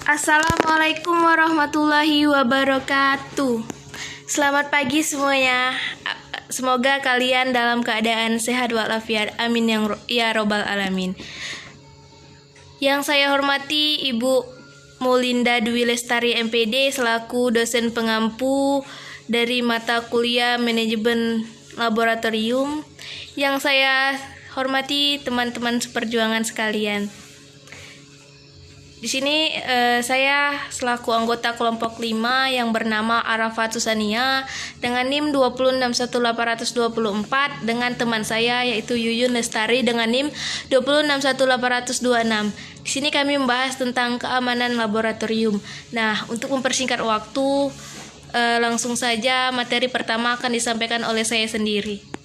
Assalamualaikum warahmatullahi wabarakatuh. Selamat pagi semuanya. Semoga kalian dalam keadaan sehat walafiat. Amin ya robbal alamin. Yang saya hormati Ibu Mulinda Dwi Lestari MPD selaku dosen pengampu dari mata kuliah Manajemen Laboratorium. Yang saya hormati teman-teman seperjuangan sekalian. Di sini saya selaku anggota kelompok 5 yang bernama Arafat Susania dengan NIM 2611824 dengan teman saya yaitu Yuyun Lestari dengan NIM 2611826. Di sini kami membahas tentang keamanan laboratorium. Nah, untuk mempersingkat waktu, langsung saja materi pertama akan disampaikan oleh saya sendiri.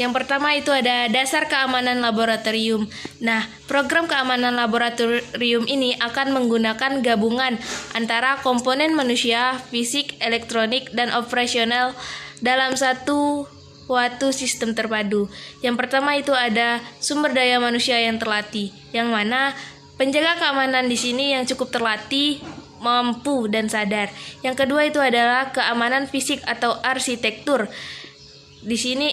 Yang pertama itu ada dasar keamanan laboratorium. Nah, program keamanan laboratorium ini akan menggunakan gabungan antara komponen manusia, fisik, elektronik, dan operasional dalam satu sistem terpadu. Yang pertama itu ada sumber daya manusia yang terlatih, yang mana penjaga keamanan di sini yang cukup terlatih, mampu, dan sadar. Yang kedua itu adalah keamanan fisik atau arsitektur. Di sini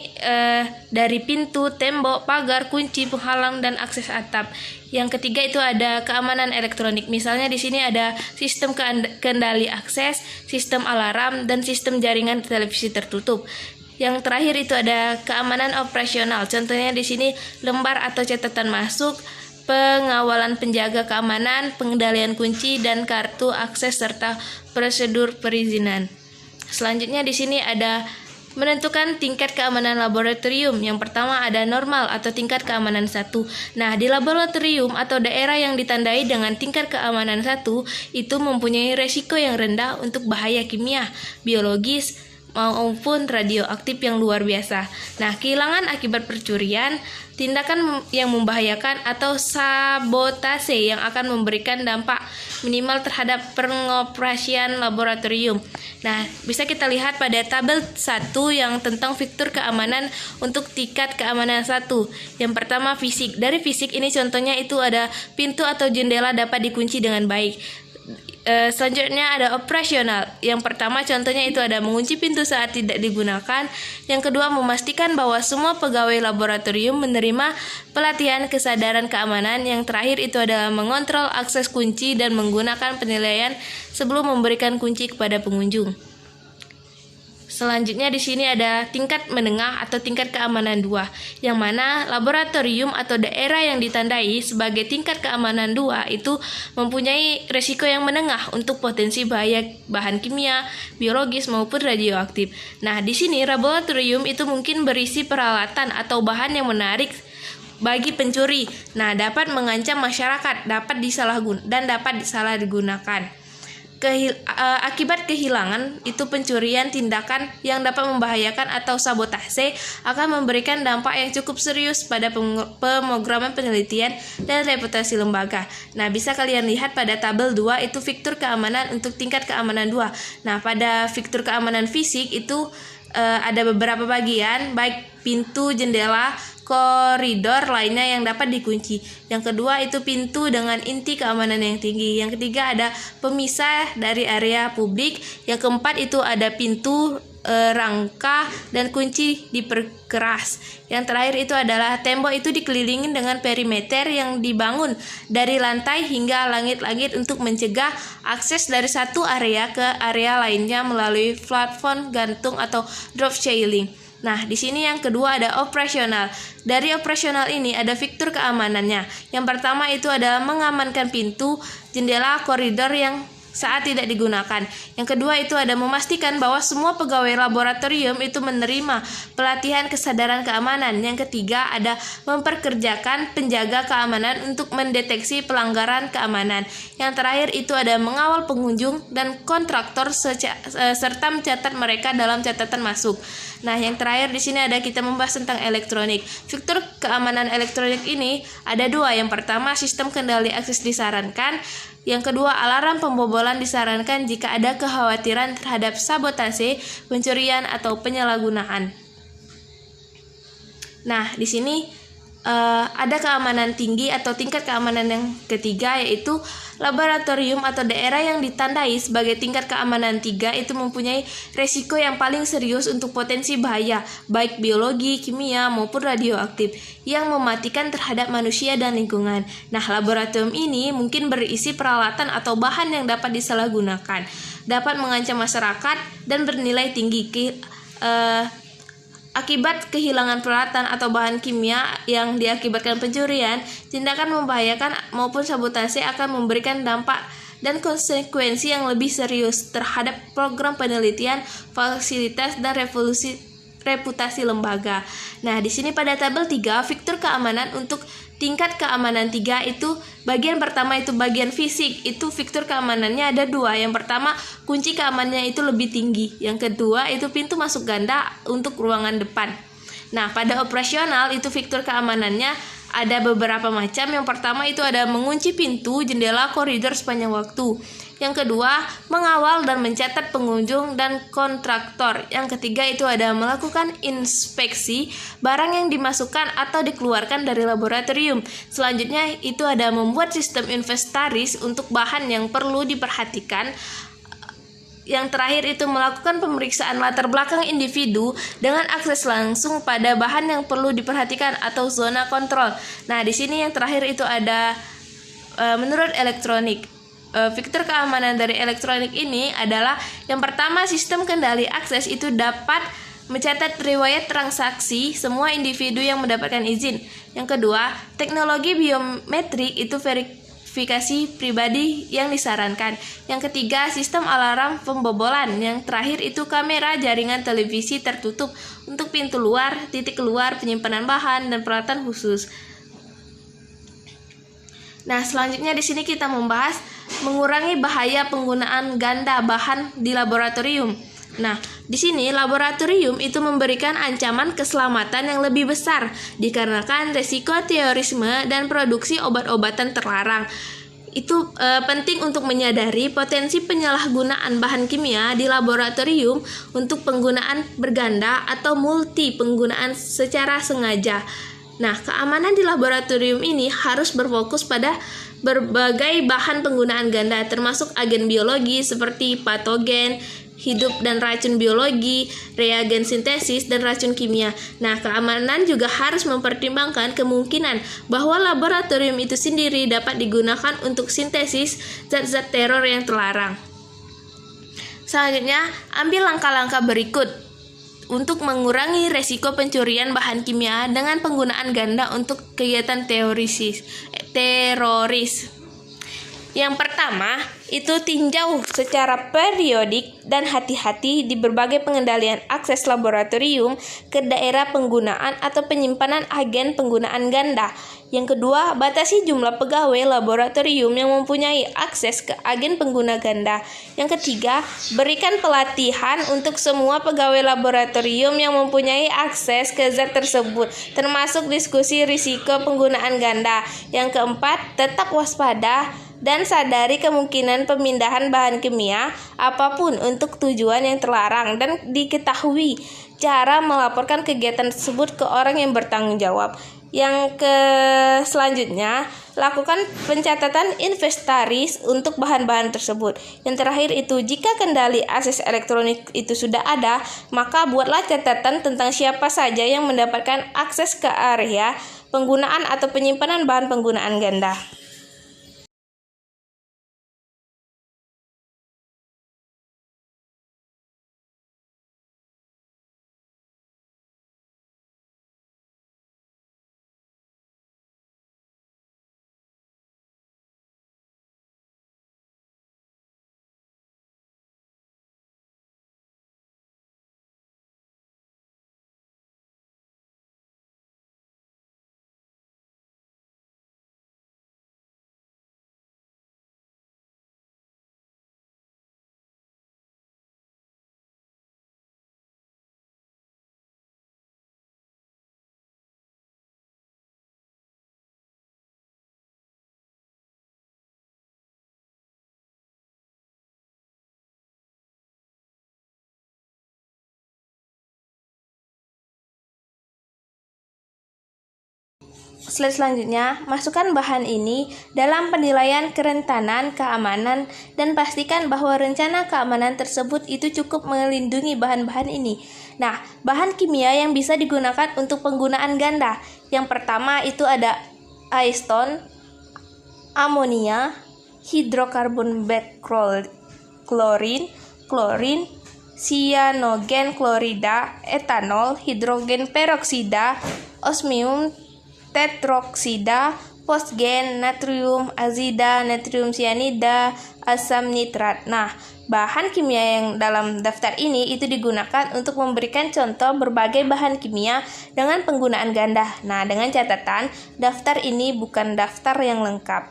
dari pintu, tembok, pagar, kunci, penghalang, dan akses atap. Yang ketiga itu ada keamanan elektronik. Misalnya di sini ada sistem kendali akses, sistem alarm, dan sistem jaringan televisi tertutup. Yang terakhir itu ada keamanan operasional. Contohnya di sini lembar atau catatan masuk, pengawalan penjaga keamanan, pengendalian kunci, dan kartu akses serta prosedur perizinan. Selanjutnya di sini ada menentukan tingkat keamanan laboratorium. Yang pertama ada normal atau tingkat keamanan 1. Nah, di laboratorium atau daerah yang ditandai dengan tingkat keamanan 1 itu mempunyai resiko yang rendah untuk bahaya kimia, biologis, maupun radioaktif yang luar biasa. Nah, kehilangan akibat percurian, tindakan yang membahayakan atau sabotase yang akan memberikan dampak minimal terhadap pengoperasian laboratorium. Nah, bisa kita lihat pada tabel 1 yang tentang fitur keamanan untuk tingkat keamanan 1. Yang pertama fisik. Dari fisik ini contohnya itu ada pintu atau jendela dapat dikunci dengan baik. Selanjutnya ada operasional. Yang pertama contohnya itu ada mengunci pintu saat tidak digunakan. Yang kedua memastikan bahwa semua pegawai laboratorium menerima pelatihan kesadaran keamanan. Yang terakhir itu adalah mengontrol akses kunci dan menggunakan penilaian sebelum memberikan kunci kepada pengunjung. Selanjutnya di sini ada tingkat menengah atau tingkat keamanan 2, yang mana laboratorium atau daerah yang ditandai sebagai tingkat keamanan 2 itu mempunyai resiko yang menengah untuk potensi bahaya bahan kimia, biologis maupun radioaktif. Nah, di sini laboratorium itu mungkin berisi peralatan atau bahan yang menarik bagi pencuri. Nah, dapat mengancam masyarakat, dapat disalahgunakan. Akibat kehilangan itu pencurian, tindakan yang dapat membahayakan atau sabotase akan memberikan dampak yang cukup serius pada pemrograman penelitian dan reputasi lembaga. Nah, bisa kalian lihat pada tabel 2 itu fitur keamanan untuk tingkat keamanan 2. Nah, pada fitur keamanan fisik itu ada beberapa bagian, baik pintu, jendela, koridor lainnya yang dapat dikunci. Yang kedua itu pintu dengan inti keamanan yang tinggi. Yang ketiga ada pemisah dari area publik. Yang keempat itu ada pintu, rangka, dan kunci diperkeras. Yang terakhir itu adalah tembok itu dikelilingi dengan perimeter yang dibangun dari lantai hingga langit-langit untuk mencegah akses dari satu area ke area lainnya melalui platform gantung atau drop ceiling. Nah, di sini yang kedua ada operasional. Dari operasional ini ada fitur keamanannya. Yang pertama itu adalah mengamankan pintu, jendela, koridor yang saat tidak digunakan. Yang kedua itu ada memastikan bahwa semua pegawai laboratorium itu menerima pelatihan kesadaran keamanan. Yang ketiga ada memperkerjakan penjaga keamanan untuk mendeteksi pelanggaran keamanan. Yang terakhir itu ada mengawal pengunjung dan kontraktor serta mencatat mereka dalam catatan masuk. Nah, yang terakhir di sini ada kita membahas tentang elektronik. Fitur keamanan elektronik ini ada 2. Yang pertama sistem kendali akses disarankan. Yang kedua, alarm pembobolan disarankan jika ada kekhawatiran terhadap sabotase, pencurian, atau penyalahgunaan. Nah, di sini ada keamanan tinggi atau tingkat keamanan yang ketiga, yaitu laboratorium atau daerah yang ditandai sebagai tingkat keamanan 3 itu mempunyai resiko yang paling serius untuk potensi bahaya baik biologi, kimia maupun radioaktif yang mematikan terhadap manusia dan lingkungan. Nah, laboratorium ini mungkin berisi peralatan atau bahan yang dapat disalahgunakan, dapat mengancam masyarakat dan bernilai tinggi. Akibat kehilangan peralatan atau bahan kimia yang diakibatkan pencurian, tindakan membahayakan maupun sabotase akan memberikan dampak dan konsekuensi yang lebih serius terhadap program penelitian, fasilitas, dan reputasi lembaga. Nah, di sini pada tabel 3, fitur keamanan untuk tingkat keamanan 3 itu bagian pertama itu bagian fisik, itu fitur keamanannya ada 2. Yang pertama, kunci keamanannya itu lebih tinggi. Yang kedua, itu pintu masuk ganda untuk ruangan depan. Nah, pada operasional itu fitur keamanannya ada beberapa macam. Yang pertama itu ada mengunci pintu, jendela, koridor sepanjang waktu. Yang kedua, mengawal dan mencatat pengunjung dan kontraktor. Yang ketiga itu ada melakukan inspeksi barang yang dimasukkan atau dikeluarkan dari laboratorium. Selanjutnya itu ada membuat sistem inventaris untuk bahan yang perlu diperhatikan. Yang terakhir itu melakukan pemeriksaan latar belakang individu dengan akses langsung pada bahan yang perlu diperhatikan atau zona kontrol. Nah, di sini yang terakhir itu ada menurut elektronik. Fitur keamanan dari elektronik ini adalah yang pertama, sistem kendali akses itu dapat mencatat riwayat transaksi semua individu yang mendapatkan izin. Yang kedua, teknologi biometrik itu verifikasi pribadi yang disarankan. Yang ketiga, sistem alarm pembobolan. Yang terakhir itu kamera jaringan televisi tertutup untuk pintu luar, titik keluar, penyimpanan bahan, dan peralatan khusus. Nah, selanjutnya di sini kita membahas mengurangi bahaya penggunaan ganda bahan di laboratorium. Nah, di sini laboratorium itu memberikan ancaman keselamatan yang lebih besar dikarenakan resiko terorisme dan produksi obat-obatan terlarang. Itu penting untuk menyadari potensi penyalahgunaan bahan kimia di laboratorium untuk penggunaan berganda atau multi penggunaan secara sengaja. Nah, keamanan di laboratorium ini harus berfokus pada berbagai bahan penggunaan ganda, termasuk agen biologi seperti patogen, hidup dan racun biologi, reagen sintesis, dan racun kimia. Nah, keamanan juga harus mempertimbangkan kemungkinan bahwa laboratorium itu sendiri dapat digunakan untuk sintesis zat-zat teror yang terlarang. Selanjutnya, ambil langkah-langkah berikut untuk mengurangi resiko pencurian bahan kimia dengan penggunaan ganda untuk kegiatan teroris. Yang pertama, itu tinjau secara periodik dan hati-hati di berbagai pengendalian akses laboratorium ke daerah penggunaan atau penyimpanan agen penggunaan ganda. Yang kedua, batasi jumlah pegawai laboratorium yang mempunyai akses ke agen pengguna ganda. Yang ketiga, berikan pelatihan untuk semua pegawai laboratorium yang mempunyai akses ke zat tersebut, termasuk diskusi risiko penggunaan ganda. Yang keempat, tetap waspada dan sadari kemungkinan pemindahan bahan kimia apapun untuk tujuan yang terlarang, dan diketahui cara melaporkan kegiatan tersebut ke orang yang bertanggung jawab. Yang selanjutnya, lakukan pencatatan inventaris untuk bahan-bahan tersebut. Yang terakhir itu, jika kendali akses elektronik itu sudah ada, maka buatlah catatan tentang siapa saja yang mendapatkan akses ke area penggunaan atau penyimpanan bahan penggunaan ganda. Slide selanjutnya, masukkan bahan ini dalam penilaian kerentanan, keamanan, dan pastikan bahwa rencana keamanan tersebut itu cukup melindungi bahan-bahan ini. Nah, bahan kimia yang bisa digunakan untuk penggunaan ganda. Yang pertama itu ada acetone, amonia, hidrokarbon klorin, cyanogen klorida, etanol, hidrogen peroksida, osmium tetroksida, fosgen, natrium azida, natrium cyanida, asam nitrat. Nah, bahan kimia yang dalam daftar ini itu digunakan untuk memberikan contoh berbagai bahan kimia dengan penggunaan ganda. Nah, dengan catatan, daftar ini bukan daftar yang lengkap.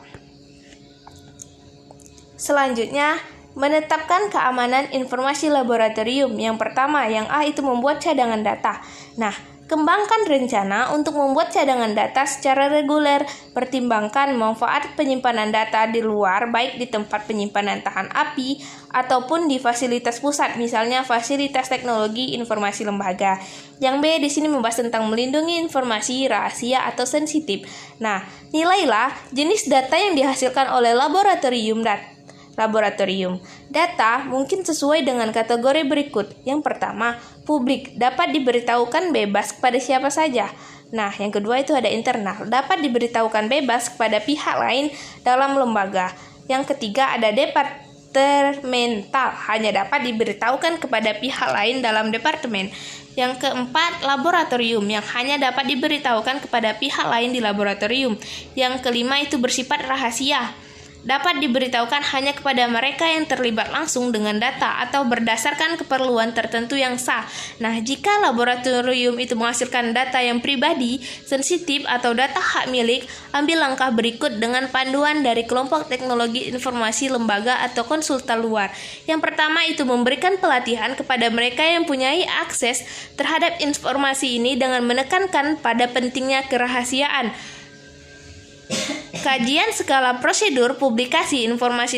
Selanjutnya, menetapkan keamanan informasi laboratorium. Yang pertama, yang A itu membuat cadangan data. Nah, kembangkan rencana untuk membuat cadangan data secara reguler. Pertimbangkan manfaat penyimpanan data di luar, baik di tempat penyimpanan tahan api ataupun di fasilitas pusat, misalnya fasilitas teknologi informasi lembaga. Yang B di sini membahas tentang melindungi informasi rahasia atau sensitif. Nah, nilailah jenis data yang dihasilkan oleh laboratorium. Data mungkin sesuai dengan kategori berikut. Yang pertama, publik, dapat diberitahukan bebas kepada siapa saja. Nah, yang kedua itu ada internal, dapat diberitahukan bebas kepada pihak lain dalam lembaga. Yang ketiga ada departemental, hanya dapat diberitahukan kepada pihak lain dalam departemen. Yang keempat, laboratorium, yang hanya dapat diberitahukan kepada pihak lain di laboratorium. Yang kelima itu bersifat rahasia, dapat diberitahukan hanya kepada mereka yang terlibat langsung dengan data atau berdasarkan keperluan tertentu yang sah. Nah, jika laboratorium itu menghasilkan data yang pribadi, sensitif, atau data hak milik, ambil langkah berikut dengan panduan dari kelompok teknologi informasi lembaga atau konsultan luar. Yang pertama itu memberikan pelatihan kepada mereka yang mempunyai akses terhadap informasi ini dengan menekankan pada pentingnya kerahasiaan. Kajian skala prosedur publikasi informasi